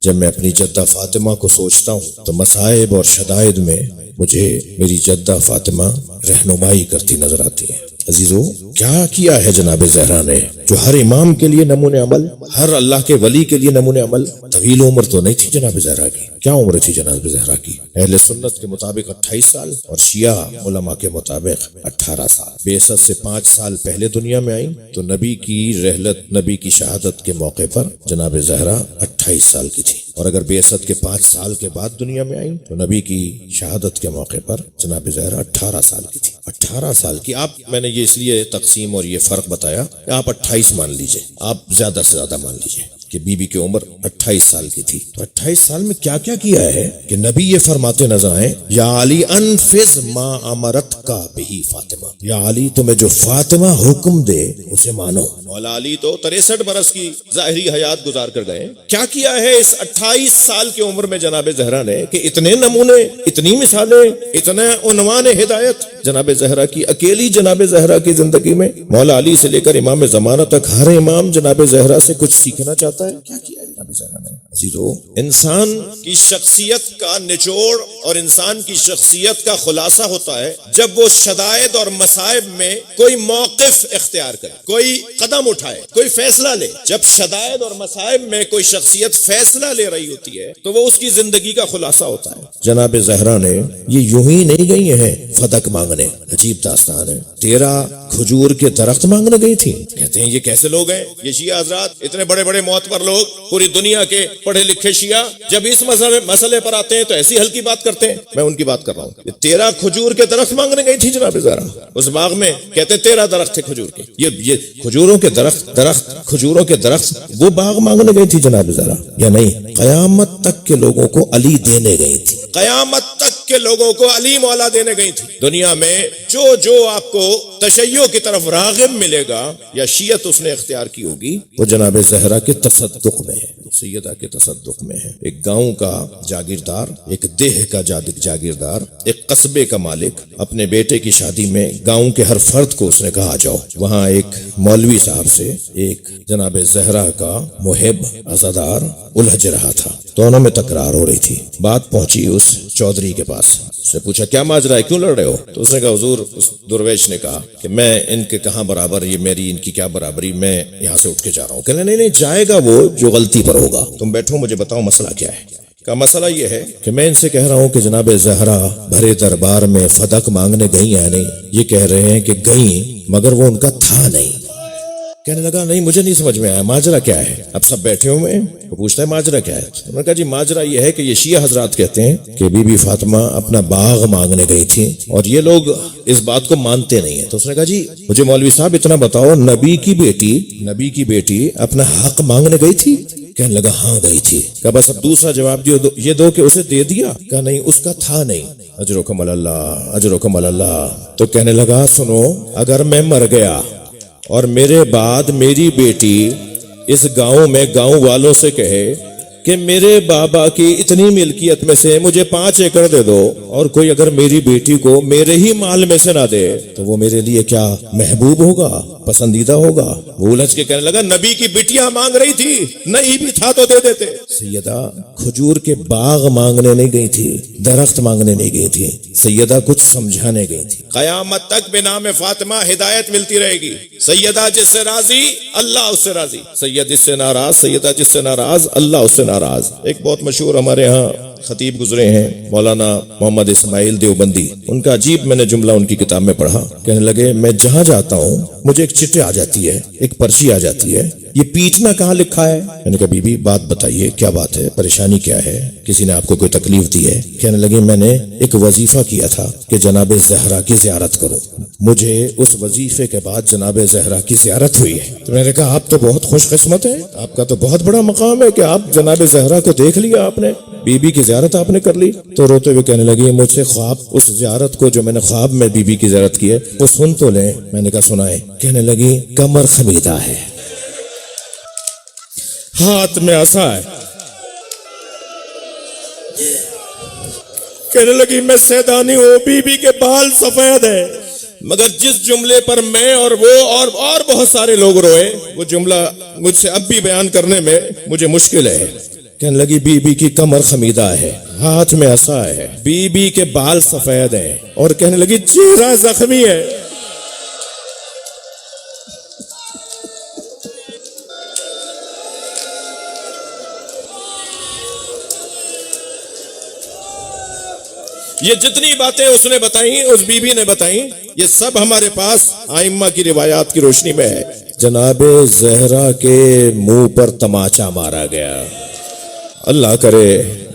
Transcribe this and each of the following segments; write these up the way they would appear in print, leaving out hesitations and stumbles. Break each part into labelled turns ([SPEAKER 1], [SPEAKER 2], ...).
[SPEAKER 1] جب میں اپنی جدہ فاطمہ کو سوچتا ہوں تو مصائب اور شدائد میں مجھے میری جدہ فاطمہ رہنمائی کرتی نظر آتی ہے۔ عزیزو، کیا کیا ہے جناب زہرا نے جو ہر امام کے لیے نمونِ عمل، ہر اللہ کے ولی کے لیے نمونِ عمل۔ طویل عمر تو نہیں تھی جناب زہرا کی۔ کیا عمر تھی جناب زہرا کی؟ اہل سنت کے مطابق 28 سال اور شیعہ علماء کے مطابق 18 سال۔ بعثت سے 5 سال پہلے دنیا میں آئیں تو نبی کی رحلت، نبی کی شہادت کے موقع پر جناب زہرا 28 سال کی تھی، اور اگر بعثت کے 5 سال کے بعد دنیا میں آئیں تو نبی کی شہادت کے موقع پر جناب زہرا 18 سال کی تھی۔ 18 سال کی آپ، میں نے یہ اس لیے تقسیم اور یہ فرق بتایا کہ آپ 28 مان لیجئے، آپ زیادہ سے زیادہ مان لیجئے کہ بی بی کی عمر 28 سال کی تھی۔ تو 28 سال میں کیا کیا کیا ہے کہ نبی یہ فرماتے نظر آئے، یا علی انفذ ما امرت کا بہی فاطمہ، یا علی تمہیں جو فاطمہ حکم دے اسے مانو۔ مولا علی تو 63 برس کی ظاہری حیات گزار کر گئے۔ کیا کیا ہے اس 28 سال کی عمر میں جناب زہرا نے کہ اتنے نمونے، اتنی مثالیں، اتنا عنوان ہدایت جناب زہرا کی، اکیلی جناب زہرا کی زندگی میں۔ مولا علی سے لے کر امام زمانہ تک ہر امام جناب زہرا سے کچھ سیکھنا چاہتا ہے۔ کیا کیا ہے جناب زہرا نے؟ عزیزو، انسان کی شخصیت کا نچوڑ اور انسان کی شخصیت کا خلاصہ ہوتا ہے جب وہ شدائد اور مصائب میں کوئی موقف اختیار کرے، کوئی قدم اٹھائے، کوئی فیصلہ لے۔ جب شدائد اور مصائب میں کوئی شخصیت فیصلہ لے رہی ہوتی ہے تو وہ اس کی زندگی کا خلاصہ ہوتا ہے۔ جناب زہرا نے یہ یوں ہی نہیں گئی ہیں فدق مانگنے، عجیب داستان ہے۔ 13 کھجور کے درخت مانگنے گئی تھی۔ کہتے ہیں یہ کیسے لوگ ہیں یہ شیعہ حضرات، اتنے بڑے بڑے معتبر لوگ، پوری دنیا کے پڑھے لکھے شیعہ، جب اس مسئلے پر آتے ہیں تو ایسی ہلکی بات کرتے ہیں۔ میں ان کی بات کر رہا ہوں۔ یہ 13 کھجور کے درخت مانگنے گئی تھی جناب زہرا اس باغ میں۔ کہتے 13 درخت تھے کھجور کے، یہ کھجوروں کے درخت کھجوروں کے درخت، وہ باغ مانگنے گئی تھی جناب زہرا یا نہیں؟ قیامت تک کے لوگوں کو علی دینے گئی تھی، قیامت تک کے لوگوں کو علی مولا دینے گئی تھی۔ دنیا میں جو آپ کو تشیع کی طرف راغب ملے گا یا شیعت اس نے اختیار کی ہوگی، وہ جناب زہرا کے تصدق میں ہے، سیدہ کے تصدق میں ہے۔ ایک گاؤں کا جاگیردار، ایک دیہ کا جاگیردار، ایک قصبے کا مالک، اپنے بیٹے کی شادی میں گاؤں کے ہر فرد کو اس نے کہا آ جاؤ۔ وہاں ایک مولوی صاحب سے ایک جناب زہرا کا محب عزادار الجھ رہا تھا، دونوں میں تکرار ہو رہی تھی۔ بات پہنچی اس چودھری کے پاس، اس نے پوچھا کیا ماجرا ہے، کیوں لڑ رہے ہو؟ تو اس نے کہا حضور، اس درویش نے کہا کہ میں ان کے کہاں برابر، یہ میری ان کی کیا برابری، میں یہاں سے اٹھ کے جا رہا ہوں۔ کہنے نہیں جائے گا وہ جو غلطی پر ہوگا، تم بیٹھو مجھے بتاؤ مسئلہ کیا ہے۔ کا مسئلہ یہ ہے کہ میں ان سے کہہ رہا ہوں کہ جناب زہرا بھرے دربار میں فدق مانگنے گئی ہیں نہیں، یہ کہہ رہے ہیں کہ گئیں مگر وہ ان کا تھا نہیں۔ کہنے لگا نہیں مجھے نہیں سمجھ میں آیا، ماجرا کیا ہے؟ اب سب بیٹھے ہوئے ہیں، وہ پوچھتا ہے ماجرا کیا ہے؟ انہوں نے کہا جی ماجرا یہ ہے کہ یہ شیعہ حضرات کہتے ہیں کہ بی بی فاطمہ اپنا باغ مانگنے گئی تھی اور یہ لوگ اس بات کو مانتے نہیں ہیں۔ تو اس نے کہا جی مجھے مولوی صاحب اتنا بتاؤ، نبی کی بیٹی اپنا حق مانگنے گئی تھی؟ کہنے لگا ہاں گئی تھی۔ کہا بس اب دوسرا جواب یہ دو کہ اسے دے دیا؟ کہا نہیں اس کا تھا نہیں۔ اجرکم اللہ، اجرکم اللہ۔ تو کہنے لگا سنو، اگر میں مر گیا اور میرے بعد میری بیٹی اس گاؤں میں گاؤں والوں سے کہے کہ میرے بابا کی اتنی ملکیت میں سے مجھے 5 ایکڑ دے دو، اور کوئی اگر میری بیٹی کو میرے ہی مال میں سے نہ دے تو وہ میرے لیے کیا محبوب ہوگا، پسندیدہ ہوگا؟ وہ الجھ کے کہنے لگا نبی کی بیٹیاں مانگ رہی تھی، نہیں بھی تھا تو دے دیتے۔ سیدہ کھجور کے باغ مانگنے نہیں گئی تھی، درخت مانگنے نہیں گئی تھی، سیدہ کچھ سمجھانے گئی تھی۔ قیامت تک بنام فاطمہ ہدایت ملتی رہے گی۔ سیدہ جس سے راضی اللہ اس سے راضی، سید جس سے ناراض، سیدہ جس سے ناراض اللہ اس سے ناراض۔ ایک بہت مشہور ہمارے ہاں خطیب گزرے ہیں مولانا محمد اسماعیل دیوبندی، ان کا عجیب میں نے جملہ ان کی کتاب میں پڑھا۔ کہنے لگے میں جہاں جاتا ہوں مجھے ایک چٹھی آ جاتی ہے، ایک پرچی آ جاتی ہے، یہ پیٹنا کہاں لکھا ہے؟ میں نے کہا بی بی بات بتائیے کیا بات ہے، پریشانی کیا ہے، کسی نے آپ کو کوئی تکلیف دی ہے؟ کہنے لگے میں نے ایک وظیفہ کیا تھا کہ جناب زہرا کی زیارت کروں، مجھے اس وظیفے کے بعد جناب زہرا کی زیارت ہوئی ہے۔ تو میں نے کہا آپ تو بہت خوش قسمت ہیں، آپ کا تو بہت بڑا مقام ہے کہ آپ جناب زہرا کو دیکھ لیا آپ نے، بی بی کی زیارت آپ نے کر لی۔ تو روتے ہوئے کہنے لگی مجھ سے خواب، اس زیارت کو جو میں نے خواب میں بی بی کی زیارت کی ہے وہ سن تو لیں۔ میں نے کہا سنائے۔ کہنے لگی کمر خمیدہ ہے، ہاتھ میں عصا ہے۔ کہنے لگی میں سیدانی ہوں، بی بی کے بال سفید ہے، مگر جس جملے پر میں اور وہ اور بہت سارے لوگ روئے، وہ جملہ مجھ سے اب بھی بیان کرنے میں مجھے مشکل ہے۔ کہنے لگی بی بی کی کمر خمیدہ ہے، ہاتھ میں عصا ہے، بی بی کے بال سفید ہیں، اور کہنے لگی چہرہ زخمی ہے۔ یہ جتنی باتیں اس نے بتائیں، اس بی بی نے بتائیں، یہ سب ہمارے پاس ائمہ کی روایات کی روشنی میں ہے۔ جناب زہرا کے منہ پر تماچا مارا گیا۔ اللہ کرے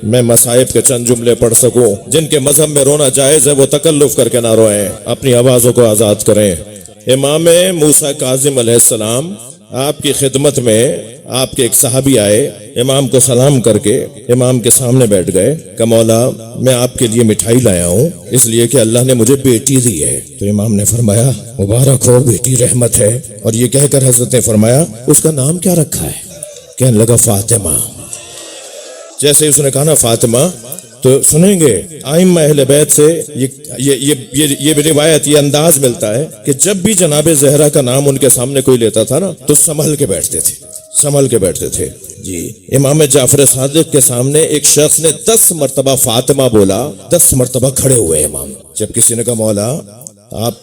[SPEAKER 1] میں مصائب کے چند جملے پڑھ سکوں، جن کے مذہب میں رونا جائز ہے وہ تکلف کر کے نہ روئیں، اپنی آوازوں کو آزاد کریں۔ امام موسیٰ کاظم علیہ السلام آپ کی خدمت میں آپ کے ایک صحابی آئے، امام کو سلام کر کے امام کے سامنے بیٹھ گئے کہ مولا میں آپ کے لیے مٹھائی لایا ہوں اس لیے کہ اللہ نے مجھے بیٹی دی ہے۔ تو امام نے فرمایا مبارک ہو، بیٹی رحمت ہے۔ اور یہ کہہ کر حضرت نے فرمایا اس کا نام کیا رکھا ہے؟ کہنے لگا فاطمہ۔ جیسے اس نے کہا نا فاطمہ، تو سنیں گے ائمہ اہل بیت سے یہ روایت، یہ انداز ملتا ہے کہ جب بھی جناب زہرا کا نام ان کے سامنے کوئی لیتا تھا نا تو سنبھل کے بیٹھتے تھے۔ جی امام جعفر صادق کے سامنے ایک شخص نے 10 مرتبہ فاطمہ بولا، 10 مرتبہ کھڑے ہوئے امام۔ جب کسی نے کہا مولا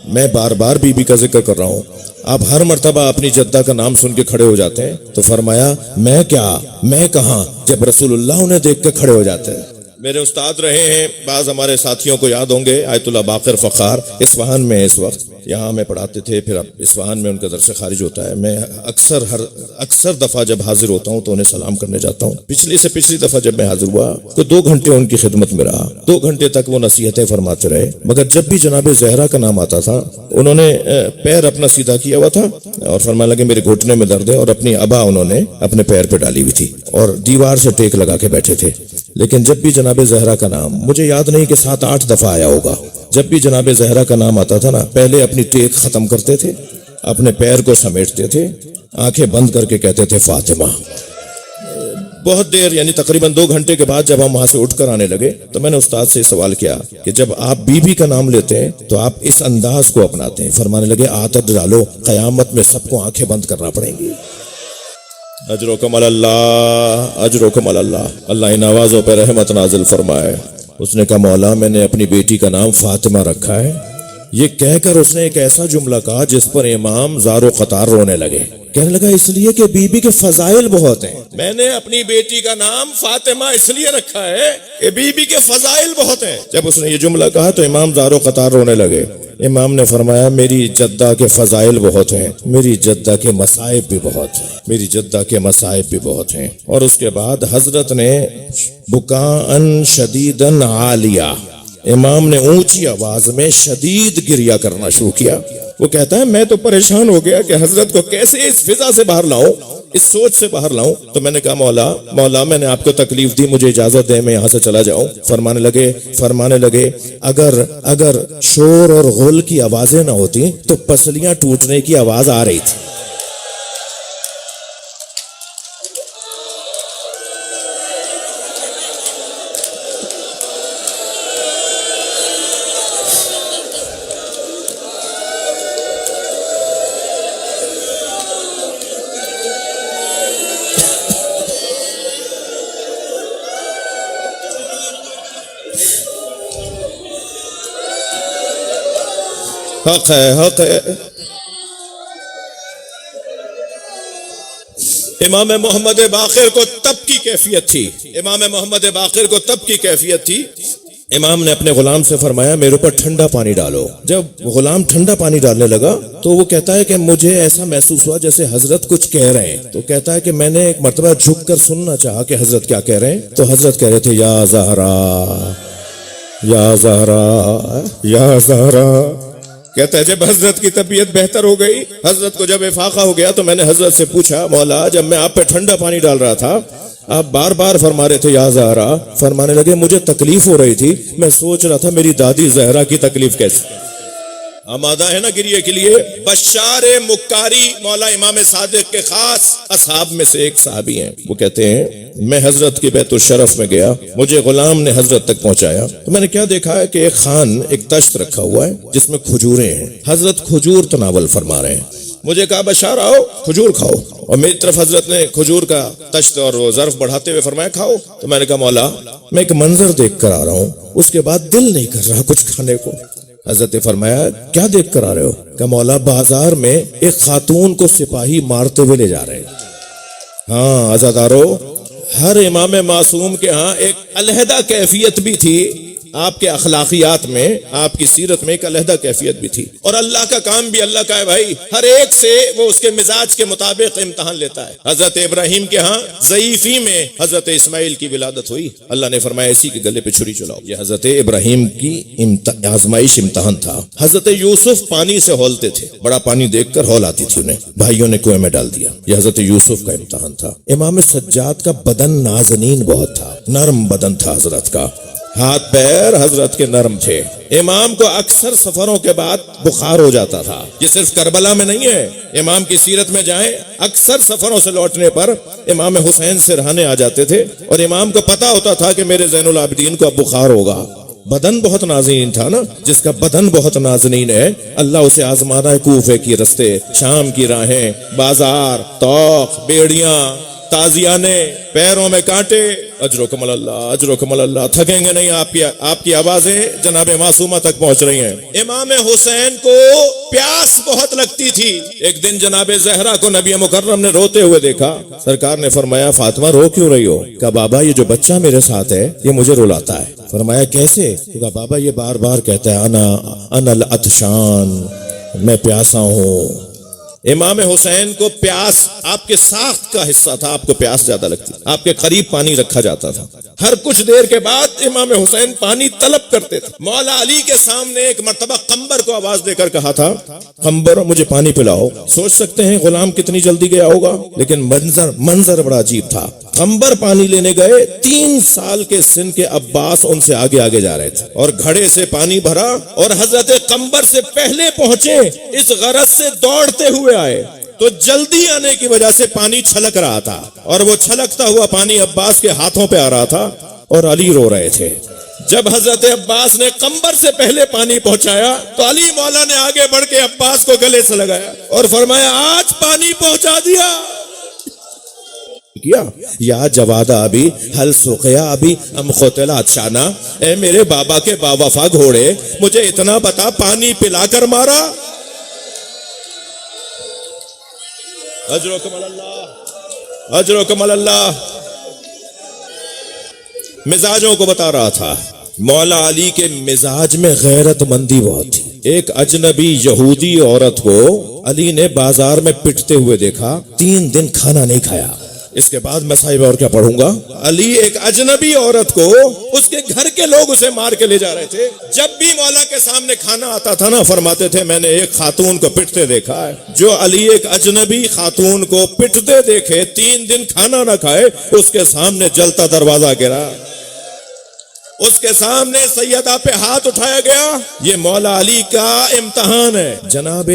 [SPEAKER 1] میں بار بار بی بی کا ذکر کر رہا ہوں، آپ ہر مرتبہ اپنی جدہ کا نام سن کے کھڑے ہو جاتے ہیں، تو فرمایا میں کیا، میں کہاں، جب رسول اللہ انہیں دیکھ کے کھڑے ہو جاتے ہیں۔ میرے استاد رہے ہیں، بعض ہمارے ساتھیوں کو یاد ہوں گے، آیت اللہ باقر فخار اصفہان میں اس وقت، یہاں میں پڑھاتے تھے، پھر اب اصفہان میں ان کا درس خارج ہوتا ہے۔ میں اکثر دفعہ جب حاضر ہوتا ہوں تو انہیں سلام کرنے جاتا ہوں۔ پچھلی دفعہ جب میں حاضر ہوا تو 2 گھنٹے ان کی خدمت میں رہا، 2 گھنٹے تک وہ نصیحتیں فرماتے رہے، مگر جب بھی جناب زہرا کا نام آتا تھا انہوں نے پیر اپنا سیدھا کیا ہوا تھا اور فرمانے لگے میرے گھٹنے میں درد ہے، اور اپنی ابا انہوں نے اپنے پیر پہ ڈالی ہوئی تھی اور دیوار سے ٹیک لگا کے بیٹھے تھے۔ لیکن جب بھی جناب زہرا کا نام، مجھے یاد نہیں کہ 7-8 دفعہ آیا ہوگا، جب بھی جناب زہرا کا نام آتا تھا نا، پہلے اپنی ٹیک ختم کرتے تھے، اپنے پیر کو سمیٹتے تھے، آنکھیں بند کر کے کہتے تھے فاطمہ۔ بہت دیر، یعنی تقریباً 2 گھنٹے کے بعد جب ہم وہاں سے اٹھ کر آنے لگے تو میں نے استاد سے سوال کیا کہ جب آپ بی بی کا نام لیتے ہیں تو آپ اس انداز کو اپناتے ہیں؟ فرمانے لگے عادت ڈالو، قیامت میں سب کو آنکھیں بند کرنا پڑیں گی۔ اجرکم اللہ، اجرکم اللہ، اللہ ان آوازوں پہ رحمت نازل فرمائے۔ اس نے کہا مولا میں نے اپنی بیٹی کا نام فاطمہ رکھا ہے۔ یہ کہہ کر اس نے ایک ایسا جملہ کہا جس پر امام زار و قطار رونے لگے۔ کہنے لگا اس لیے کہ بی بی کے فضائل بہت ہیں، میں نے اپنی بیٹی کا نام فاطمہ اس لیے رکھا ہے کہ بی بی کے فضائل بہت ہیں۔ جب اس نے یہ جملہ کہا تو امام زار و قطار رونے لگے۔ امام نے فرمایا میری جدہ کے فضائل بہت ہیں، میری جدہ کے مصائب بھی بہت ہیں، میری جدہ کے مصائب بھی بہت ہیں۔ اور اس کے بعد حضرت نے بکاءً شدیداً عالیہ، امام نے اونچی آواز میں شدید گریہ کرنا شروع کیا۔ وہ کہتا ہے میں تو پریشان ہو گیا کہ حضرت کو کیسے اس فضا سے باہر لاؤں، اس سوچ سے باہر لاؤں۔ تو میں نے کہا مولا میں نے آپ کو تکلیف دی، مجھے اجازت دے میں یہاں سے چلا جاؤں۔ فرمانے لگے اگر شور اور غل کی آوازیں نہ ہوتی تو پسلیاں ٹوٹنے کی آواز آ رہی تھی۔ حق ہے۔ امام محمد باقر کو تب کی کیفیت تھی، امام محمد باقر کو تب کی کیفیت تھی۔ امام نے اپنے غلام سے فرمایا میرے اوپر ٹھنڈا پانی ڈالو۔ جب غلام ٹھنڈا پانی ڈالنے لگا تو وہ کہتا ہے کہ مجھے ایسا محسوس ہوا جیسے حضرت کچھ کہہ رہے ہیں۔ تو کہتا ہے کہ میں نے ایک مرتبہ جھک کر سننا چاہا کہ حضرت کیا کہہ رہے ہیں۔ تو حضرت کہہ رہے تھے یا زہرا، یا زہرا، یا زہرا۔ کہتا ہے جب حضرت کی طبیعت بہتر ہو گئی، حضرت کو جب افاقہ ہو گیا تو میں نے حضرت سے پوچھا مولا جب میں آپ پہ ٹھنڈا پانی ڈال رہا تھا آپ بار بار فرما رہے تھے یا زہرا، فرمانے لگے مجھے تکلیف ہو رہی تھی، میں سوچ رہا تھا میری دادی زہرا کی تکلیف کیسے۔ آمادہ ہے نا گریے کے لیے؟ بشار مکاری مولا امام صادق کے خاص اصحاب میں سے ایک صحابی ہیں، وہ کہتے ہیں میں حضرت کی بیت الشرف میں گیا، مجھے غلام نے حضرت تک پہنچایا تو میں نے کیا دیکھا ہے کہ ایک خان، ایک تشت رکھا ہوا ہے جس میں کھجوریں ہیں، حضرت کھجور تناول فرما رہے ہیں۔ مجھے کہا بشار آؤ کھجور کھاؤ، اور میری طرف حضرت نے کھجور کا تشت اور وہ ظرف بڑھاتے ہوئے فرمایا کھاؤ. تو میں نے کہا مولا میں ایک منظر دیکھ کر آ رہا ہوں، اس کے بعد دل نہیں کر رہا کچھ کھانے کو. حضرت نے فرمایا کیا دیکھ کر آ رہے ہو؟ کہ مولا بازار میں ایک خاتون کو سپاہی مارتے ہوئے لے جا رہے ہیں. ہاں عزادارو، ہر امام معصوم کے ہاں ایک علیحدہ کیفیت بھی تھی، آپ کے اخلاقیات میں، آپ کی سیرت میں ایک علیحدہ کیفیت بھی تھی. اور اللہ کا کام بھی اللہ کا ہے بھائی، ہر ایک سے وہ اس کے مزاج کے مطابق امتحان لیتا ہے. حضرت ابراہیم کے ہاں ضعیفی میں حضرت اسماعیل کی ولادت ہوئی. اللہ نے فرمایا اسی کے گلے پہ چھری چلاؤ. یہ حضرت ابراہیم کی آزمائش امتحان تھا. حضرت یوسف پانی سے ہولتے تھے، بڑا پانی دیکھ کر ہول آتی تھی انہیں، بھائیوں نے کنویں میں ڈال دیا. یہ حضرت یوسف کا امتحان تھا. امام سجاد کا بدن نازنین بہت تھا، نرم بدن تھا حضرت کا، ہاتھ پیر حضرت کے نرم تھے. امام کو اکثر سفروں کے بعد بخار ہو جاتا تھا. یہ صرف کربلا میں نہیں ہے، امام کی سیرت میں جائیں، اکثر سفروں سے لوٹنے پر امام حسین سرہانے آ جاتے تھے، اور امام کو پتا ہوتا تھا کہ میرے زین العابدین کو اب بخار ہوگا. بدن بہت نازنین تھا نا، جس کا بدن بہت نازنین ہے اللہ اسے آزمانا ہے. کوفے کی رستے، شام کی راہیں، بازار، طوق، بیڑیاں، تازیانے، پیروں میں کانٹے. اجرکم اللہ، اجرکم اللہ. تھکیں گے نہیں، آپ کی آوازیں جناب معصومہ تک پہنچ رہی ہیں. امام حسین کو پیاس بہت لگتی تھی. ایک دن جناب زہرا کو نبی مکرم نے روتے ہوئے دیکھا. سرکار نے فرمایا فاطمہ رو کیوں رہی ہو؟ کہا بابا یہ جو بچہ میرے ساتھ ہے یہ مجھے رلاتا ہے. فرمایا کیسے؟ کہا بابا یہ بار بار کہتا ہے انا العطشان، میں پیاسا ہوں. امام حسین کو پیاس آپ کے ساخت کا حصہ تھا، آپ کو پیاس زیادہ لگتی، آپ کے قریب پانی رکھا جاتا تھا. ہر کچھ دیر کے بعد امام حسین پانی طلب کرتے تھے. مولا علی کے سامنے ایک مرتبہ قمبر کو آواز دے کر کہا تھا قمبر مجھے پانی پلاؤ. سوچ سکتے ہیں غلام کتنی جلدی گیا ہوگا، لیکن منظر بڑا عجیب تھا. قمبر پانی لینے گئے، 3 سال کے سن کے عباس ان سے آگے آگے جا رہے تھے، اور گھڑے سے پانی بھرا اور حضرت قمبر سے پہلے پہنچے. اس غرض سے دوڑتے ہوئے آئے تو جلدی آنے کی وجہ سے پانی چھلک رہا تھا، اور وہ چھلکتا ہوا پانی عباس کے ہاتھوں پہ آ رہا تھا، اور علی رو رہے تھے. جب حضرت عباس نے قمبر سے پہلے پانی پہنچایا تو علی مولا نے آگے بڑھ کے عباس کو گلے سے لگایا اور فرمایا آج پانی پہنچا دیا. کیا یا جوادہ ابھی حل سقیا ابھی ام قتلت شانا، اے میرے بابا کے باوفا گھوڑے مجھے اتنا بتا پانی پلا کر مارا. اجرکم اللہ، اجرکم اللہ. مزاجوں کو بتا رہا تھا. مولا علی کے مزاج میں غیرت مندی بہت تھی. ایک اجنبی یہودی عورت کو علی نے بازار میں پٹتے ہوئے دیکھا، 3 دن کھانا نہیں کھایا. اس کے بعد میں صاحب اور کیا پڑھوں گا. علی ایک اجنبی عورت کو اس کے گھر کے لوگ اسے مار کے لے جا رہے تھے. جب بھی مولا کے سامنے کھانا آتا تھا نا فرماتے تھے میں نے ایک خاتون کو پٹتے دیکھا ہے. جو علی ایک اجنبی خاتون کو پٹتے دیکھے 3 دن کھانا نہ کھائے، اس کے سامنے جلتا دروازہ گرا، اس کے سامنے سیدہ پہ ہاتھ اٹھایا گیا. یہ مولا علی کا امتحان ہے. جناب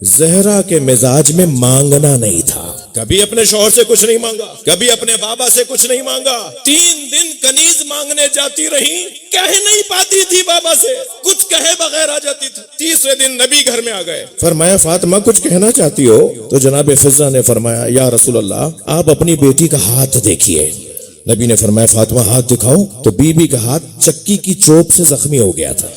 [SPEAKER 1] زہرا کے مزاج میں مانگنا نہیں تھا. کبھی اپنے شوہر سے کچھ نہیں مانگا، کبھی اپنے بابا سے کچھ نہیں مانگا. 3 دن کنیز مانگنے جاتی رہی، کہہ نہیں پاتی تھی بابا سے، کچھ کہے بغیر آ جاتی تھی. تیسرے دن نبی گھر میں آ گئے. فرمایا فاطمہ کچھ کہنا چاہتی ہو؟ تو جناب فضہ نے فرمایا یا رسول اللہ آپ اپنی بیٹی کا ہاتھ دیکھیے. نبی نے فرمایا فاطمہ ہاتھ دکھاؤ. تو بی بی کا ہاتھ چکی کی چوب سے زخمی ہو گیا تھا.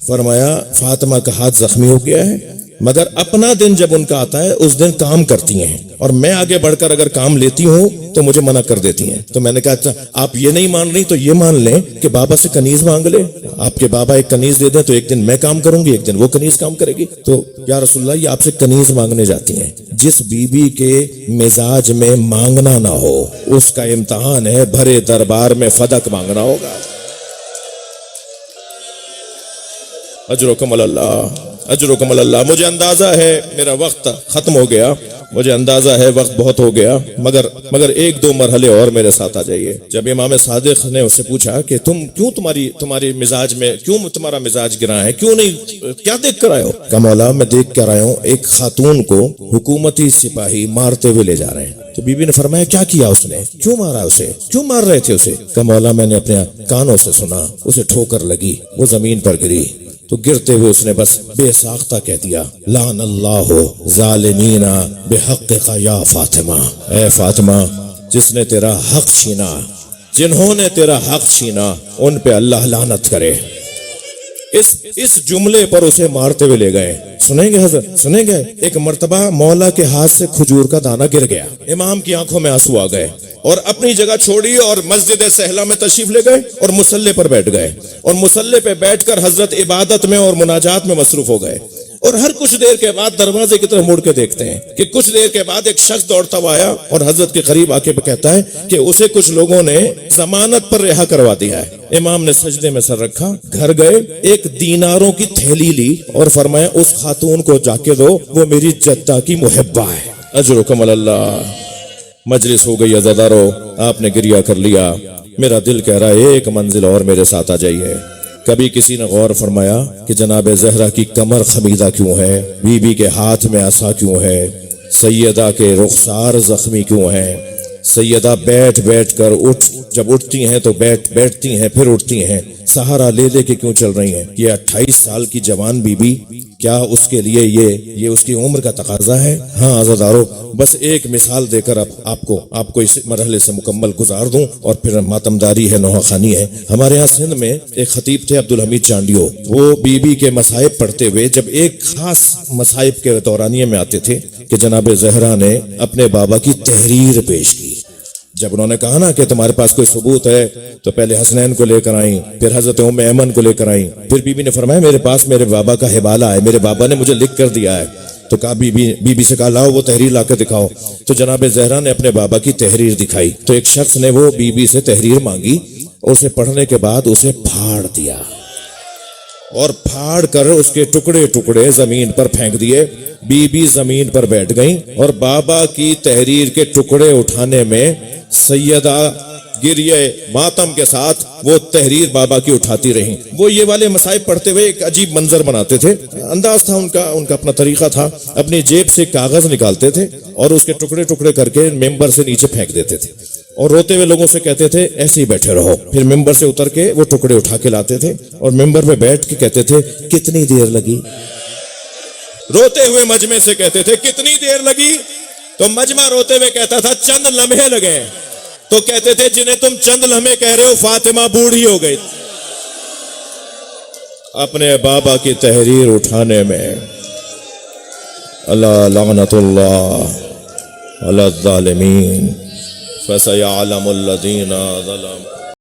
[SPEAKER 1] فرمایا فاطمہ کا ہاتھ زخمی ہو گیا ہے، مگر اپنا دن جب ان کا آتا ہے اس دن کام کرتی ہیں، اور میں آگے بڑھ کر اگر کام لیتی ہوں تو مجھے منع کر دیتی ہیں. تو میں نے کہا اچھا آپ یہ نہیں مان رہی تو یہ مان لیں کہ بابا سے کنیز مانگ لے. آپ کے بابا ایک کنیز دے دیں تو ایک دن میں کام کروں گی، ایک دن وہ کنیز کام کرے گی. تو یا رسول اللہ یہ آپ سے کنیز مانگنے جاتی ہیں. جس بیوی کے مزاج میں مانگنا نہ ہو اس کا امتحان ہے بھرے دربار میں فدق مانگنا ہوگا. اجرکم اللہ، اجرکم اللہ. مجھے اندازہ ہے میرا وقت ختم ہو گیا، مجھے اندازہ ہے وقت بہت ہو گیا، مگر 1-2 مرحلے اور میرے ساتھ آ جائیے. جب امام صادق نے اس سے پوچھا کہ تمہاری مزاج میں کیوں تمہارا مزاج گرا ہے، کیوں نہیں، کیا دیکھ کر آئے ہو؟ کہ مولا میں دیکھ کر آیا ہوں ایک خاتون کو حکومتی سپاہی مارتے ہوئے لے جا رہے ہیں. تو بی بی نے فرمایا کیا کیا اس نے، کیوں مارا اسے، کیوں مار رہے تھے اسے؟ کہ مولا میں نے اپنے کانوں سے سنا، اسے ٹھوکر لگی، وہ زمین پر گری. تو گرتے ہوئے اس نے بس بے ساختہ کہہ دیا لعن اللہ ظالمین بحقک یا فاطمہ، اے فاطمہ جس نے تیرا حق چھینا، جنہوں نے تیرا حق چھینا ان پہ اللہ لعنت کرے۔ اس جملے پر اسے مارتے ہوئے لے گئے۔ سنیں گے حضرت، سنیں گے؟ ایک مرتبہ مولا کے ہاتھ سے کھجور کا دانہ گر گیا، امام کی آنکھوں میں آنسو آ گئے اور اپنی جگہ چھوڑی اور مسجد سہلا میں تشریف لے گئے اور مصلی پر بیٹھ گئے، اور مصلی پہ بیٹھ کر حضرت عبادت میں اور مناجات میں مصروف ہو گئے۔ اور ہر کچھ دیر کے بعد دروازے کی طرف مڑ کے دیکھتے ہیں کہ کچھ دیر کے بعد ایک شخص دوڑتا ہوا آیا اور حضرت کے قریب آ کے کہتا ہے کہ اسے کچھ لوگوں نے ضمانت پر رہا کروا دیا ہے۔ امام نے سجدے میں سر رکھا، گھر گئے، ایک دیناروں کی تھیلی لی اور فرمایا اس خاتون کو جا کے دو، وہ میری جدہ کی محبہ ہے، اجرکم اللہ۔ مجلس ہو گئی عزادارو، آپ نے گریہ کر لیا، میرا دل کہہ رہا ہے ایک منزل اور میرے ساتھ آ جائیے۔ کبھی کسی نے غور فرمایا کہ جناب زہرا کی کمر خمیدہ کیوں ہے، بی بی کے ہاتھ میں عصا کیوں ہے، سیدہ کے رخسار زخمی کیوں ہے، سیدہ بیٹھ بیٹھ کر جب اٹھتی ہیں تو بیٹھتی ہیں پھر اٹھتی ہیں، سہارا لے لے کے کیوں چل رہی ہیں؟ یہ 28 سال کی جوان بی بی، کیا اس کے لیے یہ اس کی عمر کا تقاضا ہے؟ ہاں عزادارو، بس ایک مثال دے کر آپ کو اس مرحلے سے مکمل گزار دوں اور پھر ماتمداری ہے، نوحہ خانی ہے۔ ہمارے ہاں سندھ میں ایک خطیب تھے عبدالحمید چانڈیو، وہ بی بی کے مصائب پڑھتے ہوئے جب ایک خاص مصائب کے دورانیے میں آتے تھے کہ جناب زہرا نے اپنے بابا کی تحریر پیش کی۔ جب انہوں نے کہا نا کہ تمہارے پاس کوئی ثبوت ہے تو پہلے حسنین کو لے کر آئیں، پھر حضرت ام ایمن کو لے کر آئیں، پھر بی بی نے فرمایا میرے پاس میرے بابا کا حوالہ ہے، میرے بابا نے مجھے لکھ کر دیا ہے۔ تو کہا بی بی سے کہا لاؤ وہ تحریر لا کر دکھاؤ۔ تو جناب زہرا نے اپنے بابا کی تحریر دکھائی تو ایک شخص نے وہ بی بی سے تحریر مانگی اور اسے پڑھنے کے بعد اسے پھاڑ دیا اور پھاڑ کر اس کے ٹکڑے ٹکڑے زمین پر پھینک دیے۔ بی بی زمین پر بیٹھ گئیں اور بابا کی تحریر کے ٹکڑے اٹھانے میں سیدہ گریہ ماتم کے ساتھ وہ تحریر بابا کی اٹھاتی رہیں۔ وہ یہ والے مصائب پڑھتے ہوئے ایک عجیب منظر بناتے تھے، انداز تھا ان کا اپنا طریقہ تھا، اپنی جیب سے کاغذ نکالتے تھے اور اس کے ٹکڑے ٹکڑے کر کے ممبر سے نیچے پھینک دیتے تھے اور روتے ہوئے لوگوں سے کہتے تھے ایسے ہی بیٹھے رہو۔ پھر ممبر سے اتر کے وہ ٹکڑے اٹھا کے لاتے تھے اور ممبر پہ بیٹھ کے کہتے تھے کتنی دیر لگی؟ روتے ہوئے مجمع سے کہتے تھے کتنی دیر لگی؟ تو مجمع روتے ہوئے کہتا تھا چند لمحے لگے۔ تو کہتے تھے جنہیں تم چند لمحے کہہ رہے ہو فاطمہ بوڑھی ہو گئی۔ اپنے بابا کی تحریر اٹھانے میں اللہ لعنت اللہ علی الظالمین فسیعلم الذین ظلموا